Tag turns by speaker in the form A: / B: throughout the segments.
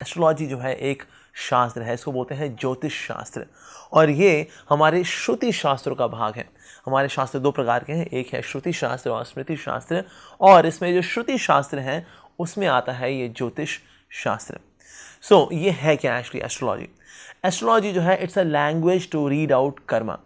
A: Astrology जो है एक शास्त्र है, इसको बोलते हैं ज्योतिष शास्त्र, और ये हमारे श्रुति शास्त्रों का भाग है। हमारे शास्त्र दो प्रकार के हैं, एक है श्रुति शास्त्र और स्मृति शास्त्र, और इसमें जो श्रुति शास्त्र है उसमें आता है ये ज्योतिष शास्त्र। ये है क्या एक्चुअली एस्ट्रोलॉजी? एस्ट्रोलॉजी जो है it's a language to read out karma.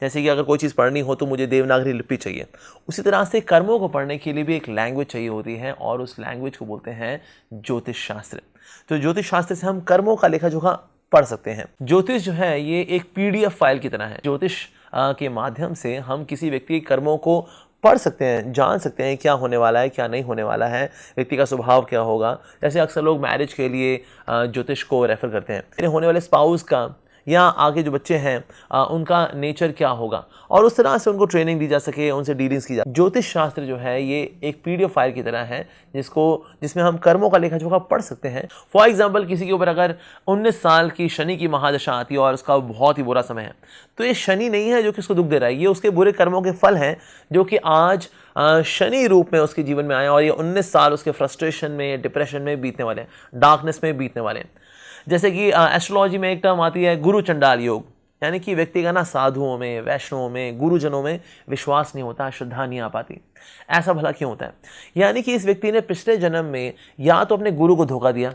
A: जैसे कि अगर कोई चीज़ पढ़नी हो तो मुझे देवनागरी लिपि चाहिए, उसी तरह से कर्मों को पढ़ने के लिए भी एक लैंग्वेज चाहिए होती है, और उस लैंग्वेज को बोलते हैं ज्योतिष शास्त्र। तो ज्योतिष शास्त्र से हम कर्मों का लेखा जोखा पढ़ सकते हैं। ज्योतिष जो है ये एक PDF फाइल की तरह है। ज्योतिष के माध्यम से हम किसी व्यक्ति के कर्मों को पढ़ सकते हैं, जान सकते हैं क्या होने वाला है, क्या नहीं होने वाला है, व्यक्ति का स्वभाव क्या होगा। जैसे अक्सर लोग मैरिज के लिए ज्योतिष को रेफर करते हैं, मेरे होने वाले स्पाउस का या आगे जो बच्चे हैं उनका नेचर क्या होगा, और उस तरह से उनको ट्रेनिंग दी जा सके, उनसे डीलिंग्स की जा। ज्योतिष शास्त्र जो है ये एक PDF फाइल की तरह है जिसमें हम कर्मों का लेखा जोखा पढ़ सकते हैं। फॉर एग्जाम्पल, किसी के ऊपर अगर 19 साल की शनि की महादशा आती है और उसका बहुत ही बुरा समय है, तो ये शनि नहीं है जो कि उसको दुख दे रहा है, ये उसके बुरे कर्मों के फल हैं जो कि आज शनि रूप में उसके जीवन में आए, और ये 19 साल उसके फ्रस्ट्रेशन में, डिप्रेशन में बीतने वाले हैं, डार्कनेस में बीतने वाले हैं। जैसे कि एस्ट्रोलॉजी में एक टर्म आती है गुरु चंडाल योग, यानी कि व्यक्ति का ना साधुओं में, वैष्णवों में, गुरुजनों में विश्वास नहीं होता, श्रद्धा नहीं आ पाती। ऐसा भला क्यों होता है? यानी कि इस व्यक्ति ने पिछले जन्म में या तो अपने गुरु को धोखा दिया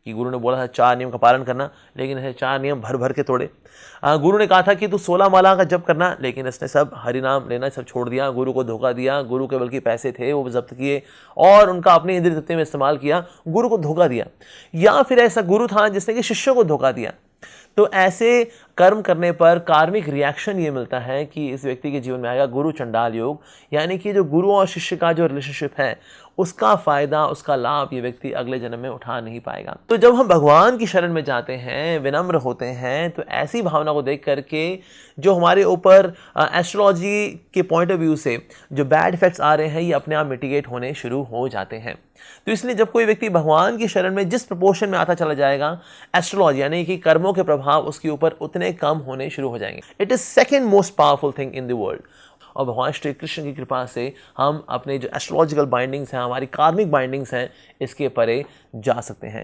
A: कि गुरु ने बोला था 4 नियम का पालन करना, लेकिन ऐसे 4 नियम भर भर के तोड़े। गुरु ने कहा था कि तू 16 माला का जप करना, लेकिन इसने सब हरि नाम लेना सब छोड़ दिया, गुरु को धोखा दिया। गुरु के बल्कि पैसे थे वो जब्त किए और उनका अपने इंद्रिय तृप्ति में इस्तेमाल किया, गुरु को धोखा दिया। या फिर ऐसा गुरु था जिसने कि शिष्यों को धोखा दिया। तो ऐसे कर्म करने पर कार्मिक रिएक्शन ये मिलता है कि इस व्यक्ति के जीवन में आएगा गुरु चंडाल योग, यानी कि जो गुरु और शिष्य का जो रिलेशनशिप है उसका फायदा, उसका लाभ ये व्यक्ति अगले जन्म में उठा नहीं पाएगा। तो जब हम भगवान की शरण में जाते हैं, विनम्र होते हैं, तो ऐसी भावना को देख करके जो हमारे ऊपर एस्ट्रोलॉजी के पॉइंट ऑफ व्यू से जो बैड इफेक्ट्स आ रहे हैं ये अपने आप मिटिगेट होने शुरू हो जाते हैं। तो इसलिए जब कोई व्यक्ति भगवान की शरण में जिस प्रपोर्शन में आता चला जाएगा, एस्ट्रोलॉजी यानी कि कर्मों के प्रभाव उसके ऊपर उतने कम होने शुरू हो जाएंगे। It is second most powerful thing in the world. और भगवान श्री कृष्ण की कृपा से हम अपने जो एस्ट्रोलॉजिकल बाइंडिंग्स हैं, हमारी कार्मिक बाइंडिंग्स हैं, इसके परे जा सकते हैं।